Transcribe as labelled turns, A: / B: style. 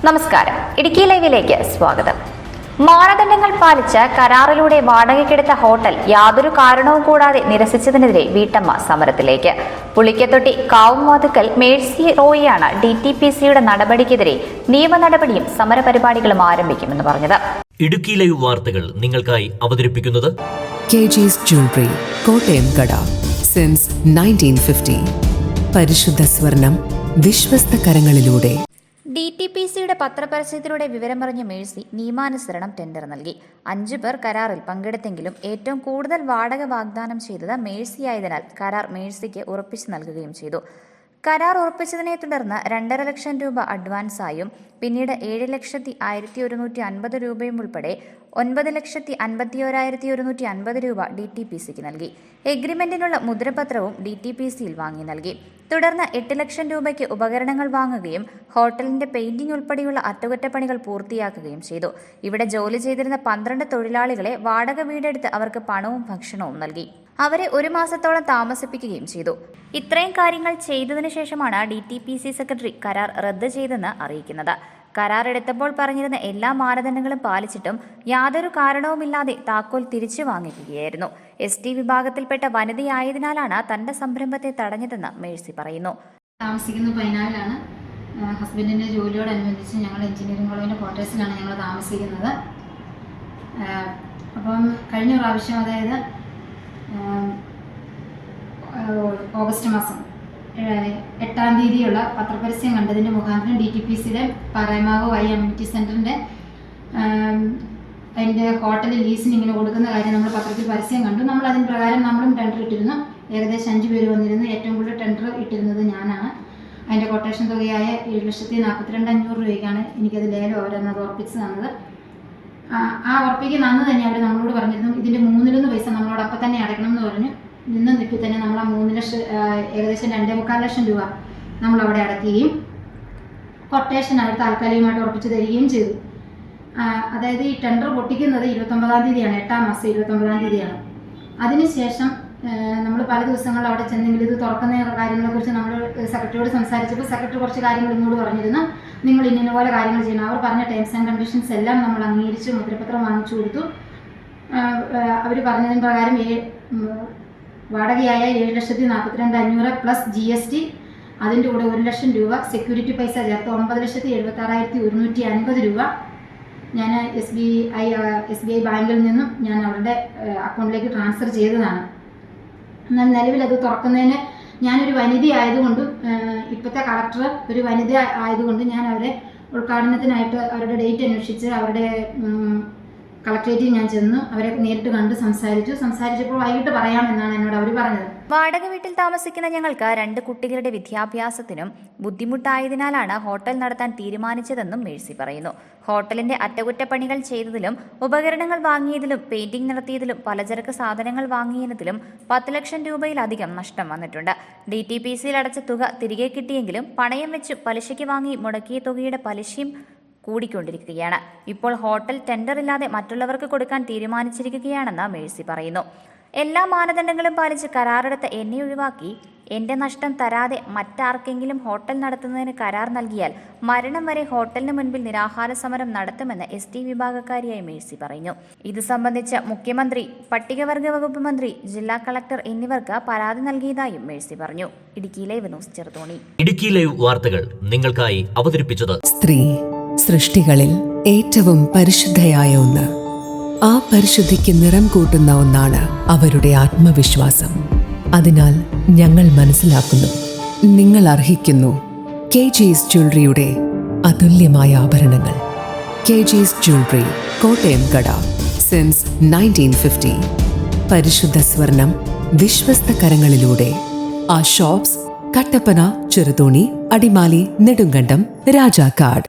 A: നമസ്കാരം. ഇടുക്കി ലൈവിലേക്ക് സ്വാഗതം. മാനദണ്ഡങ്ങൾ പാലിച്ച് കരാറിലൂടെ വാടകയ്ക്കെടുത്ത ഹോട്ടൽ യാതൊരു കാരണവും കൂടാതെ നിരസിച്ചതിനെതിരെ വീട്ടമ്മ സമരത്തിലേക്ക്. പുളിക്കത്തൊട്ടി കാവുംവാതുക്കൽ മേഴ്സി റോയിയാണ് DTPCയുടെ നടപടിക്കെതിരെ നിയമ നടപടിയും സമരപരിപാടികളും ആരംഭിക്കുമെന്ന് പറഞ്ഞത്.
B: ഇടുക്കി ലൈവ് വാർത്തകൾ നിങ്ങൾക്കായി അവതരിപ്പിക്കുന്നത്
C: KG's Jewelry, കോട്ടയം കട സിൻസ് 1950. പരിശുദ്ധ സ്വർണം വിശ്വസ്ത കരങ്ങളിലൂടെ.
A: DTPCയുടെ പത്രപരസ്യത്തിലൂടെ വിവരം പറഞ്ഞ മേഴ്സി നിയമാനുസരണം ടെൻഡർ നൽകി. 5 പേർ കരാറിൽ പങ്കെടുത്തെങ്കിലും ഏറ്റവും കൂടുതൽ വാടക വാഗ്ദാനം ചെയ്തത് മേഴ്സി ആയതിനാൽ കരാർ മേഴ്സിക്ക് ഉറപ്പിച്ചു നൽകുകയും ചെയ്തു. കരാർ ഉറപ്പിച്ചതിനെ തുടർന്ന് 2.5 ലക്ഷം രൂപ അഡ്വാൻസായും പിന്നീട് 7,01,150 രൂപയും ഉൾപ്പെടെ 9,51,150 രൂപ DTPCക്ക് നൽകി. എഗ്രിമെന്റിനുള്ള മുദ്രപത്രവും DTPCയിൽ വാങ്ങി നൽകി. തുടർന്ന് 8 ലക്ഷം രൂപയ്ക്ക് ഉപകരണങ്ങൾ വാങ്ങുകയും ഹോട്ടലിന്റെ പെയിന്റിംഗ് ഉൾപ്പെടെയുള്ള അറ്റകുറ്റപ്പണികൾ പൂർത്തിയാക്കുകയും ചെയ്തു. ഇവിടെ ജോലി ചെയ്തിരുന്ന 12 തൊഴിലാളികളെ വാടക വീടെടുത്ത് അവർക്ക് പണവും ഭക്ഷണവും നൽകി. അവരെ 1 മാസത്തോളം താമസിപ്പിക്കുകയും ചെയ്തു. ഇത്രയും കാര്യങ്ങൾ ചെയ്തതിനു ശേഷമാണ് DTPC സെക്രട്ടറി കരാർ റദ്ദ് ചെയ്തെന്ന് അറിയിക്കുന്നത്. കരാർ എടുത്തപ്പോൾ പറഞ്ഞിരുന്ന എല്ലാ മാനദണ്ഡങ്ങളും പാലിച്ചിട്ടും യാതൊരു കാരണവുമില്ലാതെ താക്കോൽ തിരിച്ചു വാങ്ങിക്കുകയായിരുന്നു. ST വിഭാഗത്തിൽപ്പെട്ട വനിതയായതിനാലാണ് തന്റെ സംരംഭത്തെ തടഞ്ഞതെന്ന് മേഴ്സി പറയുന്നു.
D: താമസിക്കുന്നത് പൈനാവിലാണ്. ഹസ്ബൻഡിൻ്റെ ജോലിയോടനുബന്ധിച്ച് ഞങ്ങൾ എഞ്ചിനീയറിംഗ് കോളേജിൻ്റെ ക്വാർട്ടേഴ്സിലാണ് ഞങ്ങൾ താമസിക്കുന്നത്. അപ്പം കഴിഞ്ഞ പ്രാവശ്യം, അതായത് ഓഗസ്റ്റ് മാസം 8-ാം തീയതിയുള്ള പത്രപരസ്യം കണ്ടതിൻ്റെ മുഖാന്തരം DTPCയുടെ പാറയമാവ് അമ്യൂണിറ്റി സെൻറ്ററിൻ്റെ അതിൻ്റെ ഹോട്ടൽ ലീസിന് ഇങ്ങനെ കൊടുക്കുന്ന കാര്യം നമ്മൾ പത്രത്തിൽ പരസ്യം കണ്ടു. നമ്മൾ അതിന് പ്രകാരം നമ്മളും ടെൻഡർ ഇട്ടിരുന്നു. ഏകദേശം 5 പേര് വന്നിരുന്നു. ഏറ്റവും കൂടുതൽ ടെൻഡർ ഇട്ടിരുന്നത് ഞാനാണ്. അതിൻ്റെ കൊട്ടേഷൻ തുകയായ 7,42,500 രൂപയ്ക്കാണ് എനിക്കത് ലേലം അവരെന്നത് ഉറപ്പിച്ച് തന്നത്. ആ ഉറപ്പിക്കുന്ന അന്ന് തന്നെ അവർ നമ്മളോട് പറഞ്ഞിരുന്നു, ഇതിൻ്റെ 3 പൈസ നമ്മളോട് അപ്പം തന്നെ അടയ്ക്കണം എന്ന് പറഞ്ഞു. നിന്ന് നിൽക്കി തന്നെ നമ്മൾ ആ 3 ലക്ഷം, ഏകദേശം 2.25 ലക്ഷം രൂപ നമ്മളവിടെ അടയ്ക്കുകയും കൊട്ടേഷൻ അവർ താൽക്കാലികമായിട്ട് ഉറപ്പിച്ച് തരികയും ചെയ്തു. അതായത് ഈ ടെൻഡർ പൊട്ടിക്കുന്നത് 29-ാം തീയതിയാണ്, 8-ാം മാസം 29-ാം തീയതിയാണ്. അതിനുശേഷം നമ്മൾ പല ദിവസങ്ങളിൽ അവിടെ ചെന്നെങ്കിൽ ഇത് തുറക്കുന്ന കാര്യങ്ങളെക്കുറിച്ച് നമ്മൾ സെക്രട്ടറിയോട് സംസാരിച്ചപ്പോൾ സെക്രട്ടറി കുറച്ച് കാര്യങ്ങൾ ഇങ്ങോട്ട് പറഞ്ഞിരുന്നു. നിങ്ങൾ ഇന്ന പോലെ കാര്യങ്ങൾ ചെയ്യണം. അവർ പറഞ്ഞ ടേംസ് ആൻഡ് കണ്ടീഷൻസ് എല്ലാം നമ്മൾ അംഗീകരിച്ച് മുദ്രപത്രം വാങ്ങിച്ചു കൊടുത്തു. അവർ പറഞ്ഞതിന് പ്രകാരം വാടകയായ 7,42,500 പ്ലസ് GST, അതിൻ്റെ കൂടെ 1 ലക്ഷം രൂപ സെക്യൂരിറ്റി പൈസ ചേർത്ത് 9,76,150 രൂപ ഞാൻ SBI ബാങ്കിൽ നിന്നും ഞാൻ അവരുടെ അക്കൗണ്ടിലേക്ക് ട്രാൻസ്ഫർ ചെയ്തതാണ്. എന്നാൽ നിലവിൽ അത് തുറക്കുന്നതിന് ഞാനൊരു വനിത ആയതുകൊണ്ടും ഇപ്പോഴത്തെ കളക്ടർ ഒരു വനിത ആയതുകൊണ്ട് ഞാൻ അവരെ ഉദ്ഘാടനത്തിനായിട്ട് അവരുടെ ഡേറ്റ് അന്വേഷിച്ച് അവരുടെ കളക്ടറേറ്റിൽ ഞാൻ ചെന്നു. അവരെ നേരിട്ട് കണ്ട് സംസാരിച്ചപ്പോൾ വൈകിട്ട് പറയാമെന്നാണ് എന്നോട് അവർ പറഞ്ഞത്.
A: വാടക വീട്ടിൽ താമസിക്കുന്ന ഞങ്ങൾക്ക് 2 കുട്ടികളുടെ വിദ്യാഭ്യാസത്തിനും ബുദ്ധിമുട്ടായതിനാലാണ് ഹോട്ടൽ നടത്താൻ തീരുമാനിച്ചതെന്നും മേഴ്സി പറയുന്നു. ഹോട്ടലിന്റെ അറ്റകുറ്റപ്പണികൾ ചെയ്തതിലും ഉപകരണങ്ങൾ വാങ്ങിയതിലും പെയിന്റിംഗ് നടത്തിയതിലും പലചരക്ക് സാധനങ്ങൾ വാങ്ങിയതിലും 10 ലക്ഷം രൂപയിലധികം നഷ്ടം വന്നിട്ടുണ്ട്. DTPCയിൽ അടച്ച തുക തിരികെ കിട്ടിയെങ്കിലും പണയം വെച്ച് പലിശയ്ക്ക് വാങ്ങി മുടക്കിയ തുകയുടെ പലിശയും കൂടിക്കൊണ്ടിരിക്കുകയാണ്. ഇപ്പോൾ ഹോട്ടൽ ടെൻഡർ ഇല്ലാതെ മറ്റുള്ളവർക്ക് കൊടുക്കാൻ തീരുമാനിച്ചിരിക്കുകയാണെന്ന് മേഴ്സി പറയുന്നു. എല്ലാ മാനദണ്ഡങ്ങളും പാലിച്ച് കരാറെടുത്ത് എന്നെ ഒഴിവാക്കി എന്റെ നഷ്ടം തരാതെ മറ്റാർക്കെങ്കിലും ഹോട്ടൽ നടത്തുന്നതിന് കരാർ നൽകിയാൽ മരണം വരെ ഹോട്ടലിന് മുൻപിൽ നിരാഹാര സമരം നടത്തുമെന്ന് ST വിഭാഗക്കാരിയായി മേഴ്സി പറഞ്ഞു. ഇത് സംബന്ധിച്ച് മുഖ്യമന്ത്രി, പട്ടികവർഗ വകുപ്പ് മന്ത്രി, ജില്ലാ കളക്ടർ എന്നിവർക്ക് പരാതി നൽകിയതായും മേഴ്സി പറഞ്ഞു. Idukki live news, Cheruthoni.
B: Idukki live വാർത്തകൾ നിങ്ങൾക്കായി അവതരിപ്പിച്ചത്
C: സ്ത്രീ സൃഷ്ടികളിൽ ഏറ്റവും പരിശുദ്ധയായ ഒന്ന്. ആ പരിശുദ്ധിക്ക് നിറം കൂട്ടുന്ന ഒന്നാണ് അവരുടെ ആത്മവിശ്വാസം. അതിനാൽ ഞങ്ങൾ മനസ്സിലാക്കുന്നു, നിങ്ങൾ അർഹിക്കുന്നു KG's ജ്വല്ലറിയുടെ അതുല്യമായ ആഭരണങ്ങൾ. KG's Jewelry, കോട്ടയം കട സിൻസ് 1950. പരിശുദ്ധ സ്വർണം വിശ്വസ്ത കരങ്ങളിലൂടെ. ആ ഷോപ്സ് കട്ടപ്പന, ചെറുതോണി, അടിമാലി, നെടുങ്കണ്ടം, രാജാക്കാട്.